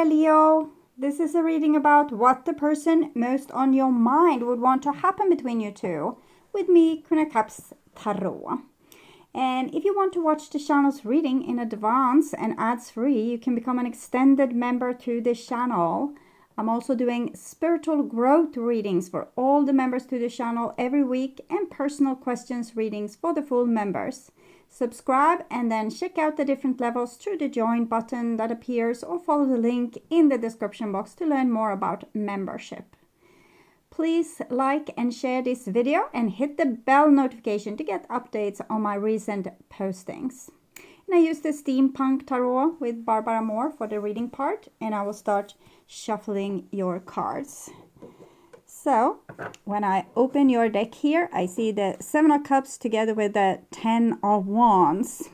dear Leo. This is a reading about what the person most on your mind would want to happen between you two with me, Queen of Cups Tarot. And if you want to watch the channel's reading in advance and ads-free, you can become an extended member to this channel. I'm also doing spiritual growth readings for all the members to the channel every week and personal questions readings for the full members. Subscribe and then check out the different levels through the join button that appears or follow the link in the description box to learn more about membership. Please like and share this video and hit the bell notification to get updates on my recent postings. And I use the Steampunk Tarot with Barbara Moore for the reading part, and I will start shuffling your cards. So, when I open your deck here, I see the 7 of Cups together with the 10 of Wands.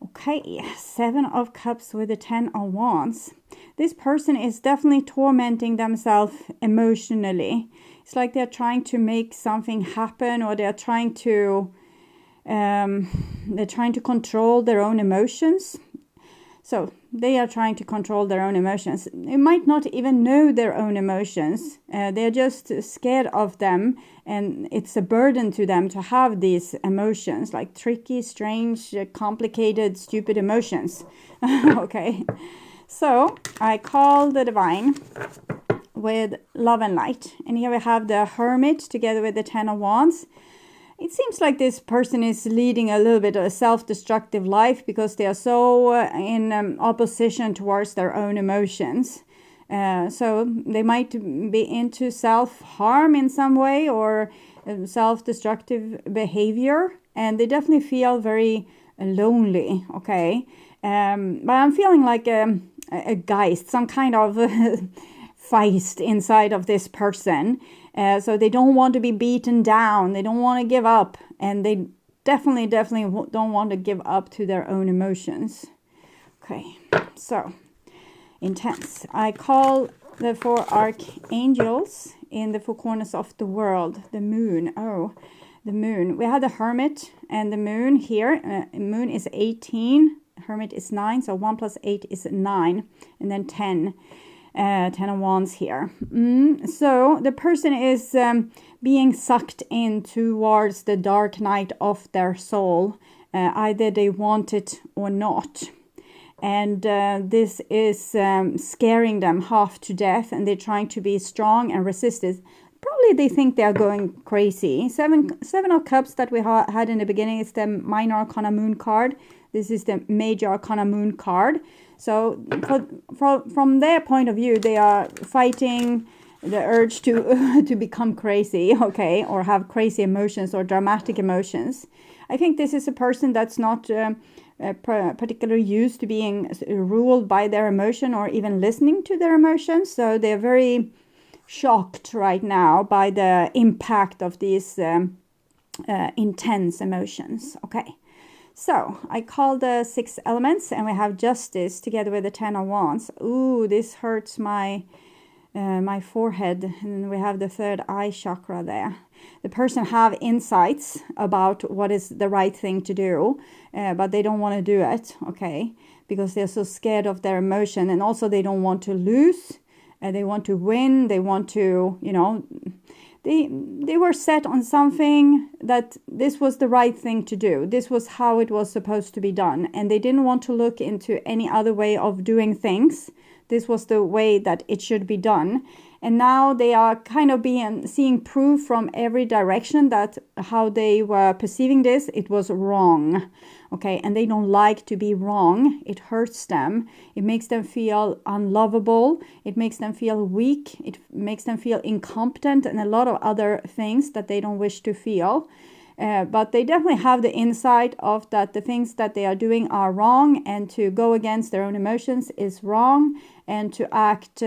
Okay, 7 of Cups with the 10 of Wands. This person is definitely tormenting themselves emotionally. It's like they're trying to make something happen, or they're trying to control their own emotions. So they are trying to control their own emotions. They might not even know their own emotions. They're just scared of them, and it's a burden to them to have these emotions, like tricky, strange, complicated, stupid emotions. Okay, so I call the Divine with Love and Light. And here we have the Hermit together with the 10 of Wands. It seems like this person is leading a little bit of a self-destructive life because they are so in opposition towards their own emotions. So they might be into self-harm in some way, or self-destructive behavior. And they definitely feel very lonely, okay? But I'm feeling like a geist, some kind of feist inside of this person. So they don't want to be beaten down. They don't want to give up. And they definitely don't want to give up to their own emotions. Okay, so intense. I call the 4 archangels in the 4 corners of the world. The moon. Oh, the moon. We had the Hermit and the moon here. Moon is 18. Hermit is 9. So 1 plus 8 is 9. And then 10. 10 of Wands here. So the person is being sucked in towards the dark night of their soul. Either they want it or not. And this is scaring them half to death, and they're trying to be strong and resistant. Probably they think they are going crazy. Seven of Cups that we had in the beginning is the Minor Arcana Moon card. This is the Major Arcana Moon card. So from their point of view, they are fighting the urge to become crazy, okay, or have crazy emotions or dramatic emotions. I think this is a person that's not particularly used to being ruled by their emotion or even listening to their emotions. So they're very shocked right now by the impact of these intense emotions, okay. So, I call the 6 elements, and we have Justice together with the 10 of Wands. Ooh, this hurts my my forehead, and we have the 3rd eye chakra there. The person have insights about what is the right thing to do, but they don't want to do it, okay, because they're so scared of their emotion, and also they don't want to lose, they want to win, they want to, you know, they were set on something that this was the right thing to do. This was how it was supposed to be done. And they didn't want to look into any other way of doing things. This was the way that it should be done. And now they are kind of seeing proof from every direction that how they were perceiving this, it was wrong. Okay, and they don't like to be wrong. It hurts them. It makes them feel unlovable. It makes them feel weak. It makes them feel incompetent and a lot of other things that they don't wish to feel. But they definitely have the insight of that the things that they are doing are wrong, and to go against their own emotions is wrong, and to act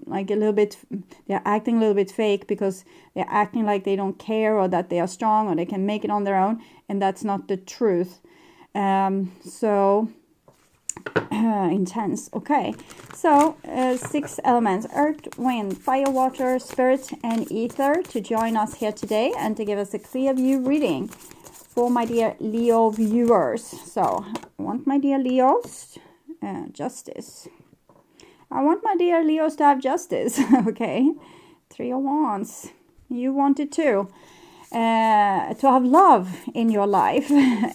like a little bit, they're acting a little bit fake because they're acting like they don't care, or that they are strong, or they can make it on their own, and that's not the truth. So intense. Okay, so 6 elements: earth, wind, fire, water, spirit, and ether, to join us here today and to give us a clear view reading for my dear Leo viewers. So I want my dear Leos, justice. I want my dear Leos to have justice. Okay. 3 of Wands. You want it too. To have love in your life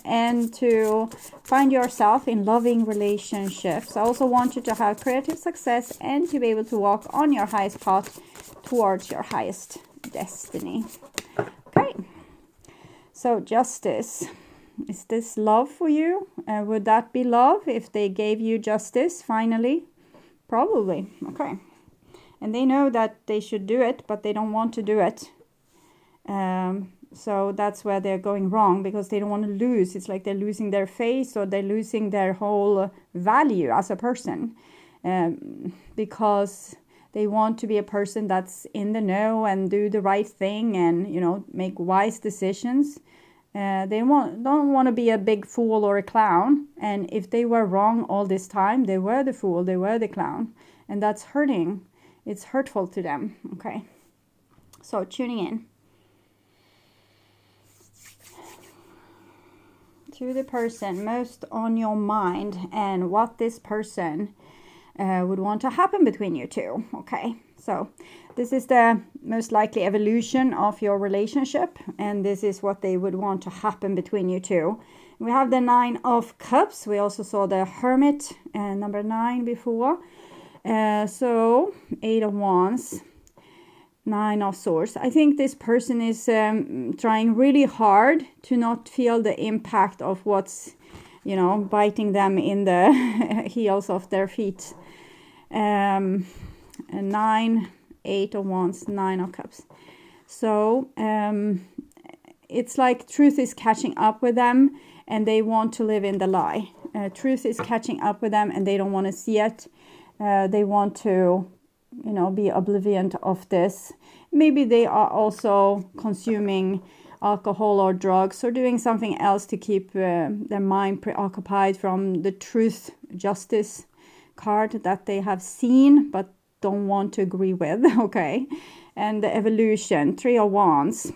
and to find yourself in loving relationships. I also want you to have creative success and to be able to walk on your highest path towards your highest destiny. Okay, so justice. Is this love for you? Would that be love if they gave you justice finally? Probably. Okay. And they know that they should do it, but they don't want to do it. So that's where they're going wrong, because they don't want to lose. It's like they're losing their face, or they're losing their whole value as a person, because they want to be a person that's in the know and do the right thing and, you know, make wise decisions. They don't want to be a big fool or a clown. And if they were wrong all this time, they were the fool, they were the clown. And that's hurting. It's hurtful to them. Okay. So tuning in to the person most on your mind and what this person would want to happen between you two. Okay, so this is the most likely evolution of your relationship, and this is what they would want to happen between you two. We have the 9 of Cups. We also saw the Hermit, number 9 before. So 8 of Wands, 9 of Swords. I think this person is trying really hard to not feel the impact of what's, you know, biting them in the heels of their feet. 9, 8 of Wands, 9 of Cups. So it's like truth is catching up with them and they want to live in the lie. Truth is catching up with them and they don't want to see it. They want to, you know, be oblivion of this. Maybe they are also consuming alcohol or drugs or doing something else to keep their mind preoccupied from the truth, justice card that they have seen but don't want to agree with. Okay. And the evolution, 3 of Wands.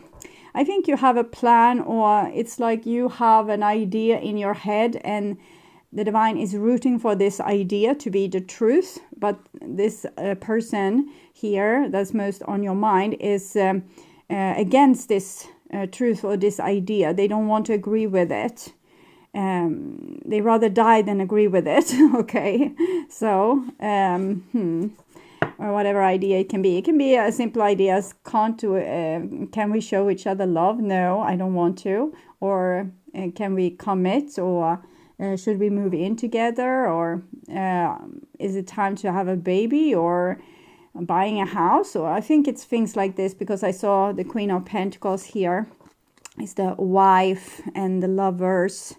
I think you have a plan, or it's like you have an idea in your head and the divine is rooting for this idea to be the truth, but this person here that's most on your mind is against this truth or this idea. They don't want to agree with it. They rather die than agree with it. Okay, so or whatever idea it can be. It can be a simple idea as can we show each other love? No, I don't want to. Or can we commit? Or should we move in together? Or is it time to have a baby? Or buying a house? Or I think it's things like this, because I saw the Queen of Pentacles here. It's the wife and the lovers.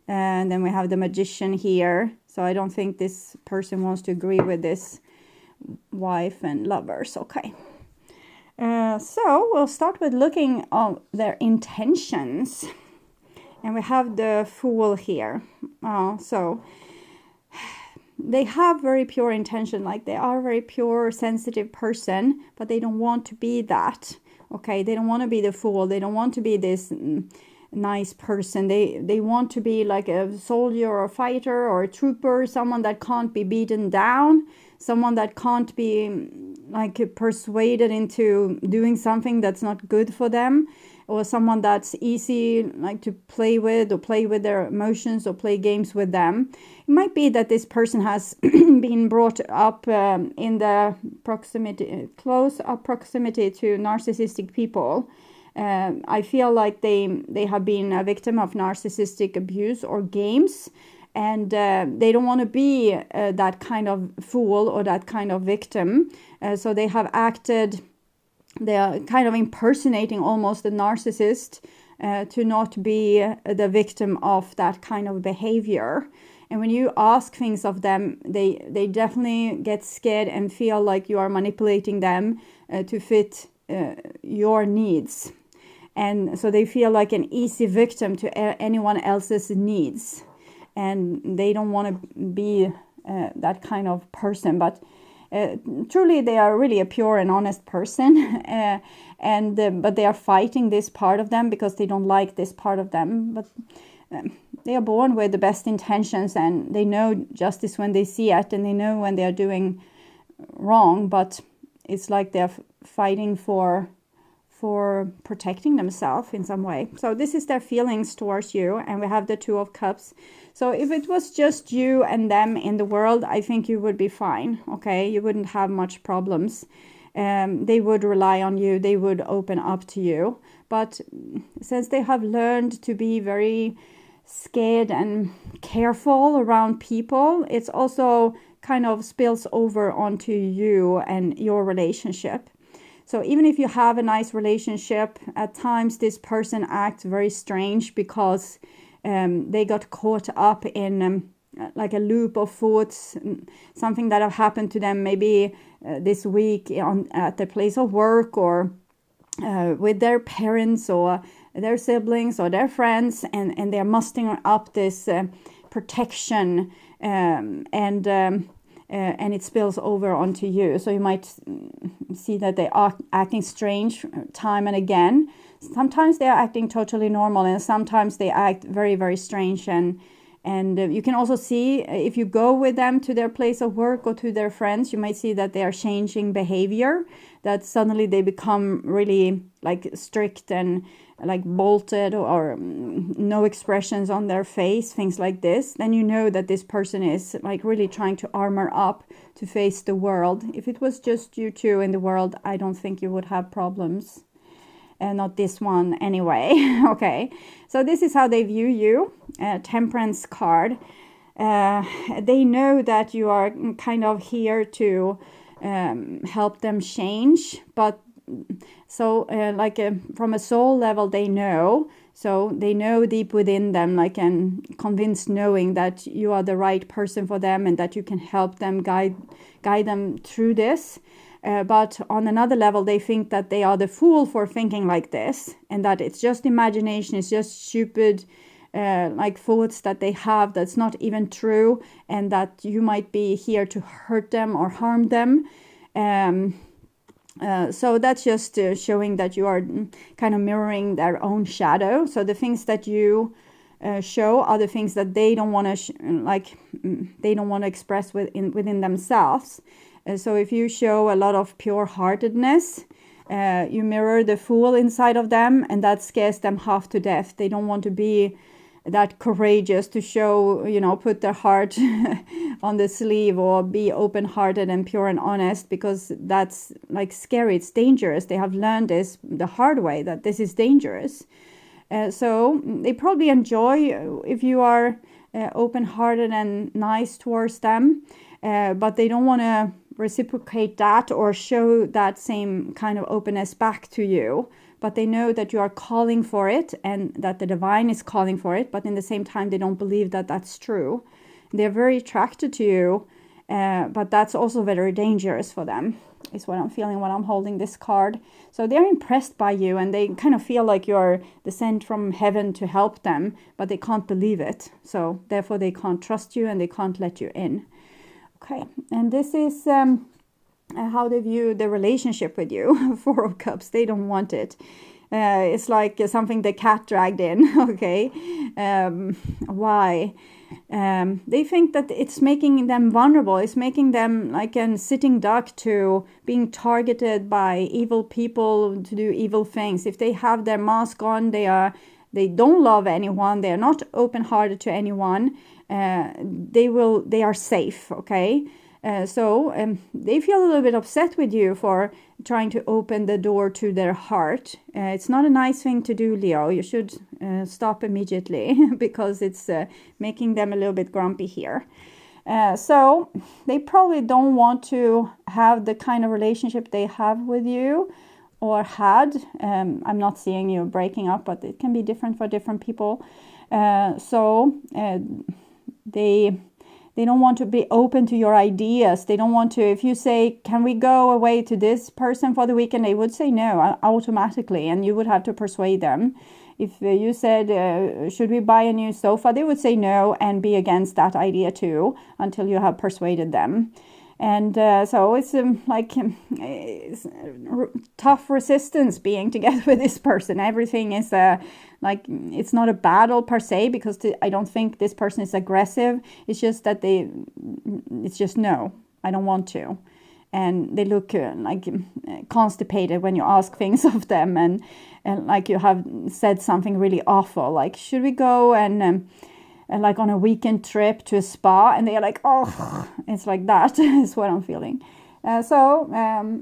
And then we have the Magician here. So I don't think this person wants to agree with this wife and lovers. Okay. So we'll start with looking at their intentions. And we have the Fool here. So they have very pure intention. Like they are a very pure, sensitive person, but they don't want to be that. Okay. They don't want to be the Fool. They don't want to be this nice person. They want to be like a soldier or a fighter or a trooper, someone that can't be beaten down, someone that can't be like persuaded into doing something that's not good for them, or someone that's easy like to play with, or play with their emotions, or play games with them. It might be that this person has been brought up in the close proximity to narcissistic people. I feel like they have been a victim of narcissistic abuse or games, and they don't want to be that kind of fool or that kind of victim. So they have acted, they are kind of impersonating almost the narcissist to not be the victim of that kind of behavior. And when you ask things of them, they definitely get scared and feel like you are manipulating them to fit your needs. And so they feel like an easy victim to anyone else's needs. And they don't want to be that kind of person. But truly, they are really a pure and honest person. But they are fighting this part of them because they don't like this part of them. But they are born with the best intentions, and they know justice when they see it. And they know when they are doing wrong, but it's like they're fighting for protecting themselves in some way. So this is their feelings towards you, and we have the Two of Cups. So if it was just you and them in the world, I think you would be fine, okay? You wouldn't have much problems. They would rely on you, they would open up to you. But since they have learned to be very scared and careful around people, it's also kind of spills over onto you and your relationship. So even if you have a nice relationship, at times this person acts very strange because they got caught up in like a loop of thoughts, something that have happened to them maybe this week at the place of work, or with their parents or their siblings or their friends, and they're mustering up this protection, and it spills over onto you. So you might see that they are acting strange time and again. Sometimes they are acting totally normal, and sometimes they act very, very strange. And you can also see, if you go with them to their place of work or to their friends, you might see that they are changing behavior, that suddenly they become really like strict and like bolted, or no expressions on their face, things like this. Then you know that this person is like really trying to armor up to face the world. If it was just you two in the world, I don't think you would have problems. Not this one anyway. Okay, so this is how they view you. Temperance card. They know that you are kind of here to help them change, but so from a soul level they know. So they know deep within them, like, and convinced knowing that you are the right person for them and that you can help them, guide them through this. But on another level, they think that they are the fool for thinking like this, and that it's just imagination, it's just stupid like thoughts that they have that's not even true, and that you might be here to hurt them or harm them. So that's just showing that you are kind of mirroring their own shadow. So the things that you show are the things that they don't want to they don't want to express within themselves. So if you show a lot of pure-heartedness, you mirror the fool inside of them, and that scares them half to death. They don't want to be that courageous to show, put their heart on the sleeve, or be open-hearted and pure and honest, because that's like scary. It's dangerous. They have learned this the hard way, that this is dangerous. So they probably enjoy if you are open-hearted and nice towards them, but they don't want to reciprocate that or show that same kind of openness back to you. But they know that you are calling for it, and that the divine is calling for it, but in the same time they don't believe that that's true. They're very attracted to you, but that's also very dangerous for them, is what I'm feeling when I'm holding this card. So they're impressed by you, and they kind of feel like you're sent from heaven to help them, but they can't believe it. So therefore they can't trust you, and they can't let you in. Okay, and this is how they view the relationship with you. Four of Cups, they don't want it. It's like something the cat dragged in. Okay, why? They think that it's making them vulnerable. It's making them like a sitting duck to being targeted by evil people to do evil things. If they have their mask on, they don't love anyone. They are not open-hearted to anyone. They are safe. Okay. So they feel a little bit upset with you for trying to open the door to their heart. It's not a nice thing to do, Leo. You should stop immediately, because it's making them a little bit grumpy here. So they probably don't want to have the kind of relationship they have with you or had. I'm not seeing you breaking up, but it can be different for different people. They don't want to be open to your ideas. They don't want to, if you say, can we go away to this person for the weekend? They would say no automatically, and you would have to persuade them. If you said, should we buy a new sofa? They would say no and be against that idea too, until you have persuaded them. And so it's it's tough resistance being together with this person. Everything is it's not a battle per se, because I don't think this person is aggressive. It's just that it's just no, I don't want to. and they look like constipated when you ask things of them, and like you have said something really awful, like, should we go and like on a weekend trip to a spa, and they are like, oh, it's like that is what I'm feeling. So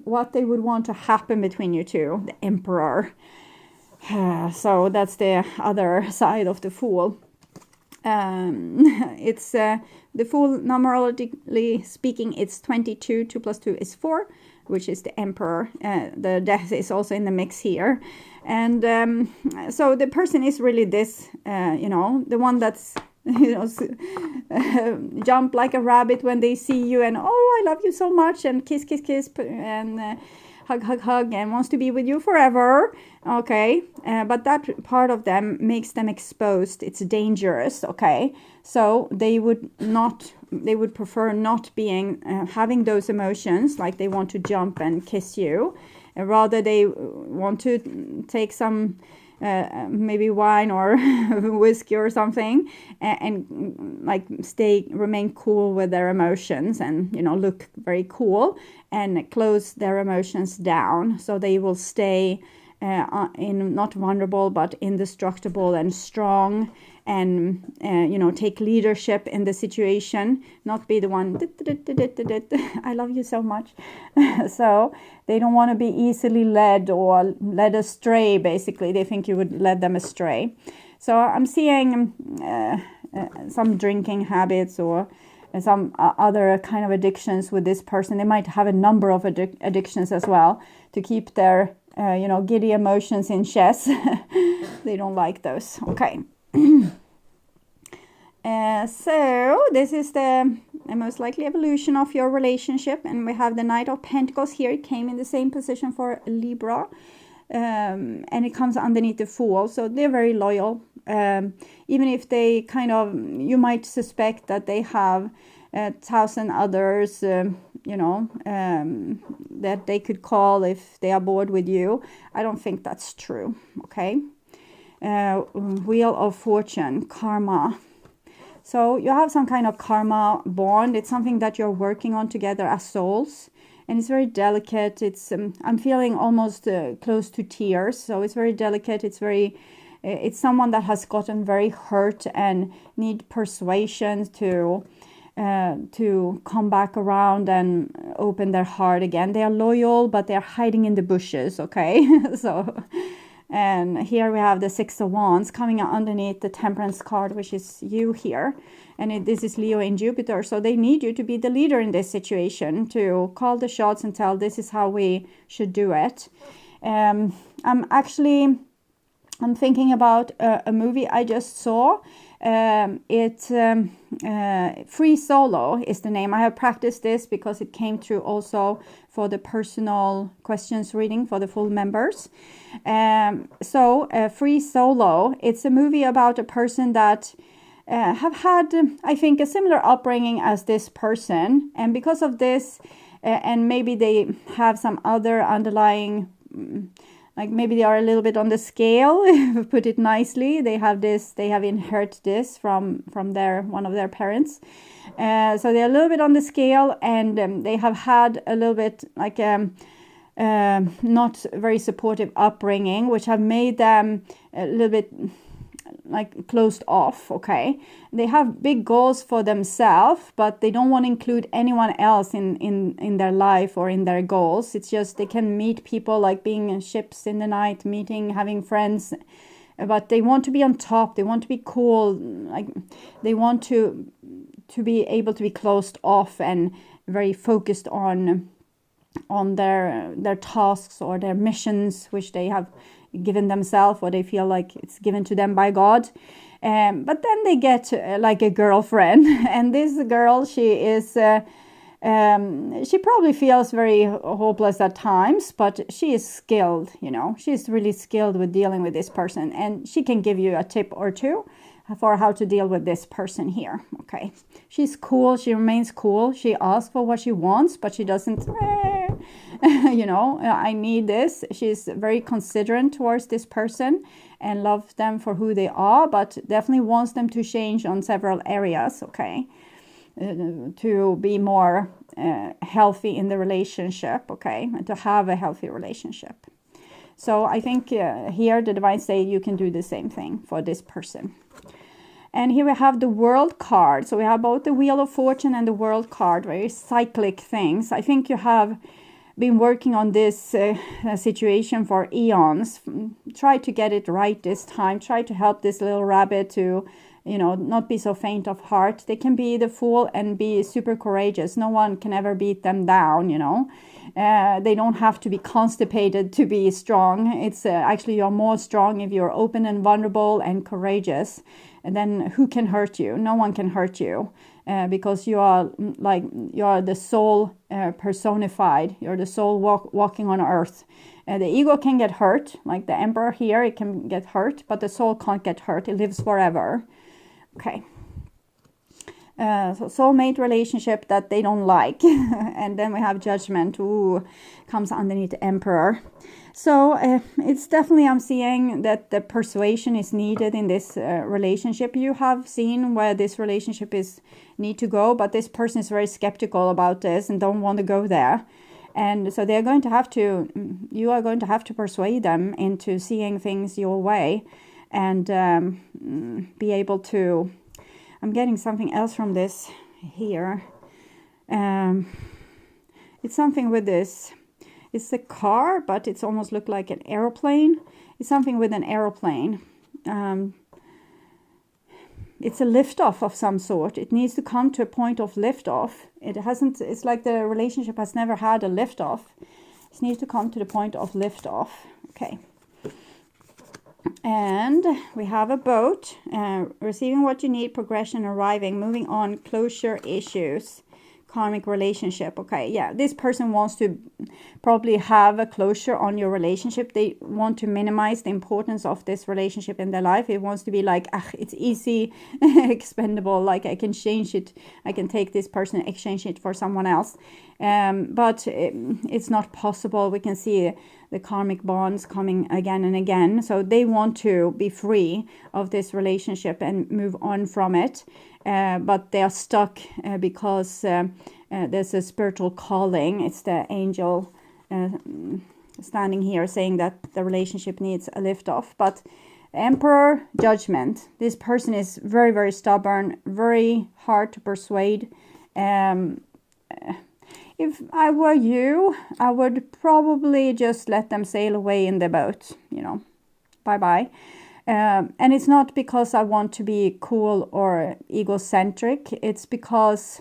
what they would want to happen between you two, the Emperor. So that's the other side of the Fool. It's the Fool, numerologically speaking, it's 22. 2 plus 2 is 4, which is the Emperor. The Death is also in the mix here. And so the person is really this, the one that's, jump like a rabbit when they see you, and, oh, I love you so much, and kiss, kiss, kiss, and hug, and wants to be with you forever. Okay, but that part of them makes them exposed. It's dangerous. Okay, so they would prefer not being having those emotions, like they want to jump and kiss you. Rather, they want to take some maybe wine or whiskey or something, and like remain cool with their emotions, and look very cool, and close their emotions down, so they will stay in not vulnerable but indestructible and strong, and take leadership in the situation, not be the one I love you so much. So they don't want to be easily led or led astray. Basically, they think you would lead them astray. So I'm seeing some drinking habits or some other kind of addictions with this person. They might have a number of addictions as well to keep their giddy emotions in chess. They don't like those. Okay. So this is the most likely evolution of your relationship, and we have the Knight of Pentacles here. It came in the same position for Libra, and it comes underneath the Fool, so they're very loyal, even if they you might suspect that they have 1,000 others that they could call if they are bored with you. I don't think that's true. Okay. Wheel of Fortune, karma. So you have some kind of karma bond. It's something that you're working on together as souls, and it's very delicate. It's I'm feeling almost close to tears. So it's very delicate. It's someone that has gotten very hurt and need persuasion to come back around and open their heart again. They are loyal, but they're hiding in the bushes. Okay, so. And here we have the Six of Wands coming underneath the Temperance card, which is you here. And this is Leo in Jupiter. So they need you to be the leader in this situation, to call the shots and tell this is how we should do it. I'm thinking about a movie I just saw. Free Solo is the name. I have practiced this because it came through also for the personal questions reading for the full members. Free Solo, it's a movie about a person that have had, I think, a similar upbringing as this person. And because of this, and maybe they have some other underlying, like maybe they are a little bit on the scale, put it nicely. They have inherited this from one of their parents. So they're a little bit on the scale, and they have had a little bit like not very supportive upbringing, which have made them a little bit like closed off. Okay, they have big goals for themselves, but they don't want to include anyone else in their life or in their goals. It's just they can meet people, like being in ships in the night, having friends, but they want to be on top. They want to be cool. Like they want to be able to be closed off and very focused on their tasks or their missions, which they have given themselves, or they feel like it's given to them by God. But then they get like a girlfriend, and this girl, she is she probably feels very hopeless at times, but she is skilled. She's really skilled with dealing with this person, and she can give you a tip or two for how to deal with this person here. Okay, she's cool. She remains cool. She asks for what she wants, but she doesn't I need this. She's very considerate towards this person and loves them for who they are, but definitely wants them to change on several areas. Okay, to be more healthy in the relationship, okay, and to have a healthy relationship. So I think here the divine say you can do the same thing for this person. And here we have the World card. So we have both the Wheel of Fortune and the World card, very cyclic things. I think you have been working on this situation for eons. Try to get it right this time. Try to help this little rabbit to, you know, not be so faint of heart. They can be the fool and be super courageous. No one can ever beat them down, you know. They don't have to be constipated to be strong. It's actually you're more strong if you're open and vulnerable and courageous. And then who can hurt you? No one can hurt you because you are the soul personified. You're the soul walking on earth. The ego can get hurt, like the emperor here, it can get hurt, but the soul can't get hurt. It lives forever. Okay. So soulmate relationship that they don't like. And then we have judgment. Ooh, comes underneath the emperor. So it's definitely, I'm seeing that the persuasion is needed in this relationship. You have seen where this relationship is need to go, but this person is very skeptical about this and don't want to go there. And so they're going to have to, you are going to have to persuade them into seeing things your way and be able to, I'm getting something else from this here. It's something with this. It's a car, but it's almost looked like an aeroplane. It's something with an aeroplane. It's a liftoff of some sort. It needs to come to a point of liftoff. It hasn't, it's like the relationship has never had a liftoff. It needs to come to the point of liftoff. Okay. And we have a boat, receiving what you need, progression, arriving, moving on, closure issues, karmic relationship. Okay, yeah, this person wants to probably have a closure on your relationship. They want to minimize the importance of this relationship in their life. It wants to be like, it's easy, expendable, like I can change it. I can take this person, exchange it for someone else. But it's not possible. We can see the karmic bonds coming again and again. So they want to be free of this relationship and move on from it. But they are stuck because there's a spiritual calling. It's the angel standing here saying that the relationship needs a lift-off. But Emperor, judgment. This person is very, very stubborn, very hard to persuade. If I were you, I would probably just let them sail away in the boat, you know, bye-bye. And it's not because I want to be cool or egocentric. It's because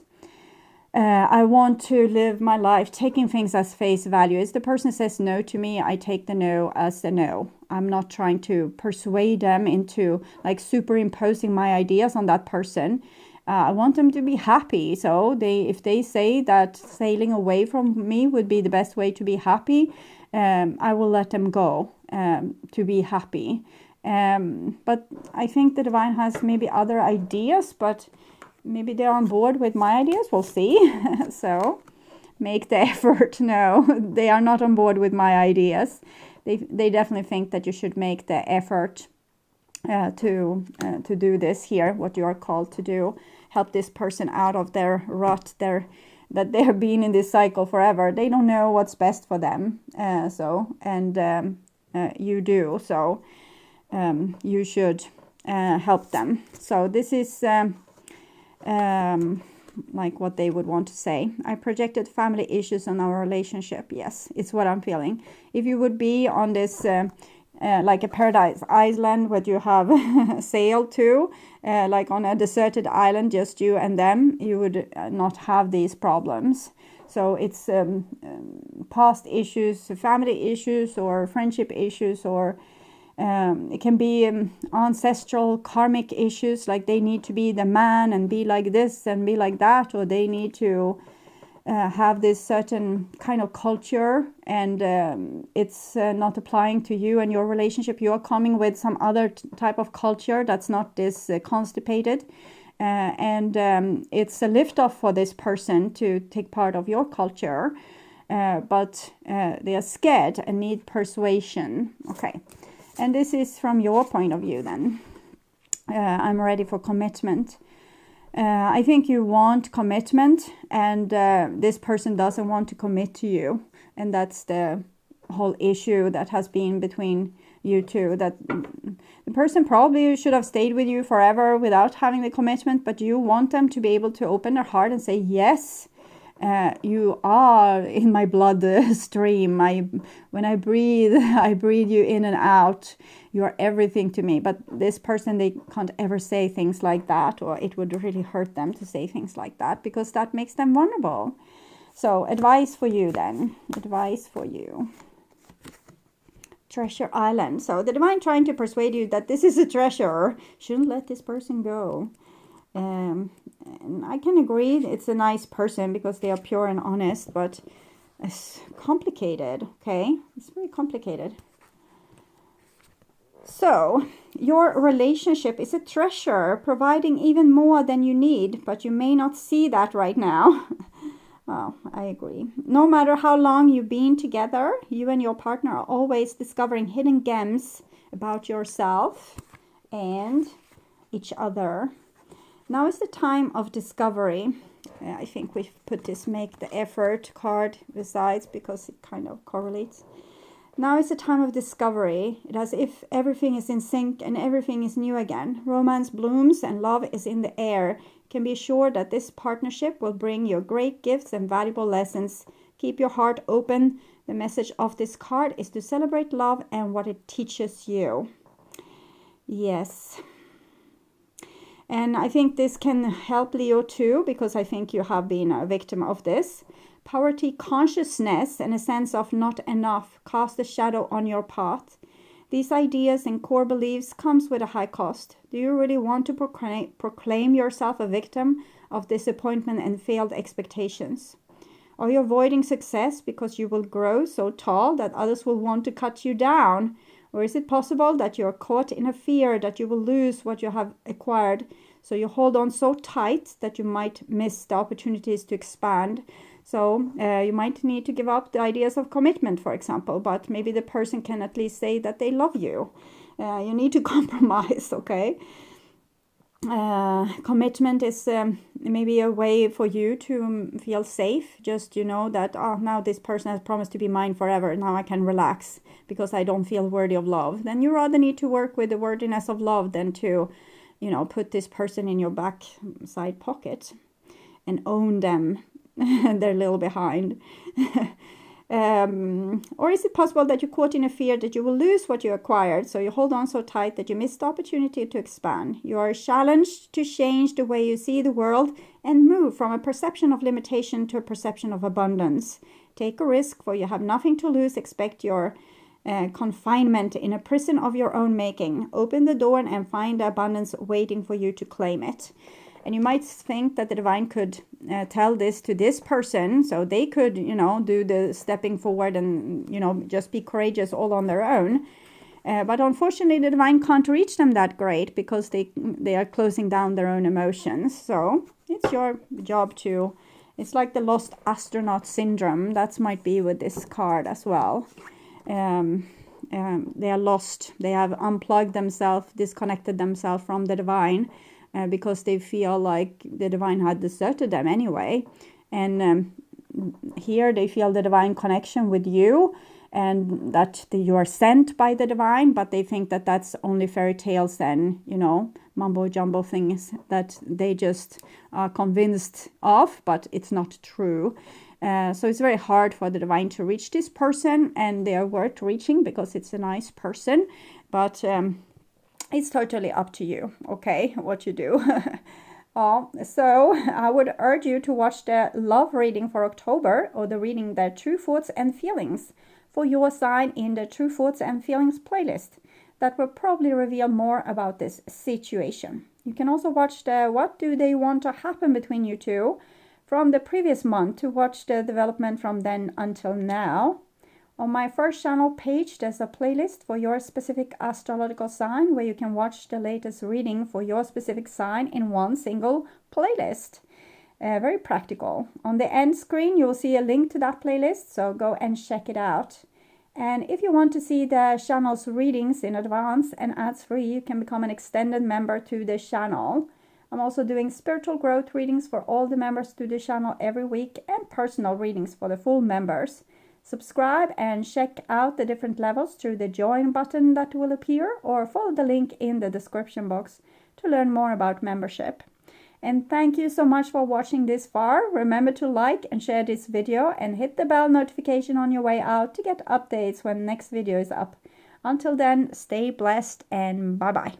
I want to live my life taking things as face value. If the person says no to me, I take the no as a no. I'm not trying to persuade them into like superimposing my ideas on that person. I want them to be happy. So if they say that sailing away from me would be the best way to be happy, I will let them go to be happy. But I think the divine has maybe other ideas, but maybe they're on board with my ideas. We'll see. So make the effort. No, they are not on board with my ideas. They definitely think that you should make the effort to do this here, what you are called to do. Help this person out of their rut, that they have been in this cycle forever. They don't know what's best for them. You do. So you should help them. So this is like what they would want to say. I projected family issues on our relationship. Yes, it's what I'm feeling. If you would be on this like a paradise island where you have sailed to, like on a deserted island, just you and them, you would not have these problems. So it's past issues, family issues, or friendship issues, or it can be ancestral karmic issues, like they need to be the man and be like this and be like that, or they need to have this certain kind of culture, and it's not applying to you and your relationship. You are coming with some other type of culture that's not this constipated, and it's a lift-off for this person to take part of your culture, but they are scared and need persuasion. Okay, and this is from your point of view then. I'm ready for commitment. I think you want commitment, and this person doesn't want to commit to you. And that's the whole issue that has been between you two. That the person probably should have stayed with you forever without having the commitment, but you want them to be able to open their heart and say, yes, you are in my blood stream. When I breathe, I breathe you in and out. You are everything to me. But this person, they can't ever say things like that, or it would really hurt them to say things like that, because that makes them vulnerable. So advice for you then. Advice for you. Treasure Island. So the divine trying to persuade you that this is a treasure. Shouldn't let this person go. And I can agree, it's a nice person because they are pure and honest, but it's complicated, okay? It's very complicated. So, your relationship is a treasure, providing even more than you need, but you may not see that right now. Oh, I agree. No matter how long you've been together, you and your partner are always discovering hidden gems about yourself and each other. Now is the time of discovery. I think we've put this make the effort card besides, because it kind of correlates. Now is the time of discovery. It as if everything is in sync and everything is new again. Romance blooms and love is in the air. You can be sure that this partnership will bring you great gifts and valuable lessons. Keep your heart open. The message of this card is to celebrate love and what it teaches you. Yes. And I think this can help Leo too, because I think you have been a victim of this. Poverty consciousness and a sense of not enough cast a shadow on your path. These ideas and core beliefs comes with a high cost. Do you really want to proclaim yourself a victim of disappointment and failed expectations? Are you avoiding success because you will grow so tall that others will want to cut you down? Or is it possible that you're caught in a fear that you will lose what you have acquired, so you hold on so tight that you might miss the opportunities to expand? So you might need to give up the ideas of commitment, for example, but maybe the person can at least say that they love you. You need to compromise, okay? Commitment is maybe a way for you to feel safe. Just, you know, that, oh, now this person has promised to be mine forever. Now I can relax because I don't feel worthy of love. Then you rather need to work with the worthiness of love than to, you know, put this person in your back side pocket and own them. They're a little behind. Or is it possible that you're caught in a fear that you will lose what you acquired, so you hold on so tight that you miss the opportunity to expand? You are challenged to change the way you see the world and move from a perception of limitation to a perception of abundance. Take a risk, for you have nothing to lose. Expect your confinement in a prison of your own making. Open the door and find the abundance waiting for you to claim it. And you might think that the divine could tell this to this person, so they could, you know, do the stepping forward and, you know, just be courageous all on their own. But unfortunately, the divine can't reach them that great because they are closing down their own emotions. So it's your job to, it's like the lost astronaut syndrome. That might be with this card as well. They are lost. They have unplugged themselves, disconnected themselves from the divine. Because they feel like the divine had deserted them anyway. And here they feel the divine connection with you and that you are sent by the divine, but they think that that's only fairy tales and, you know, mumbo jumbo things that they just are convinced of, but it's not true. So it's very hard for the divine to reach this person, and they are worth reaching because it's a nice person, but it's totally up to you, okay, what you do. So I would urge you to watch the love reading for October, or the reading the True Thoughts and Feelings for your sign in the True Thoughts and Feelings playlist. That will probably reveal more about this situation. You can also watch the What Do They Want to Happen Between You Two from the previous month to watch the development from then until now. On my first channel page, there's a playlist for your specific astrological sign where you can watch the latest reading for your specific sign in one single playlist. Very practical. On the end screen, you'll see a link to that playlist, so go and check it out. And if you want to see the channel's readings in advance and ads-free, you can become an extended member to the channel. I'm also doing spiritual growth readings for all the members to the channel every week and personal readings for the full members. Subscribe and check out the different levels through the join button that will appear, or follow the link in the description box to learn more about membership. And thank you so much for watching this far. Remember to like and share this video and hit the bell notification on your way out to get updates when the next video is up. Until then, stay blessed and bye-bye.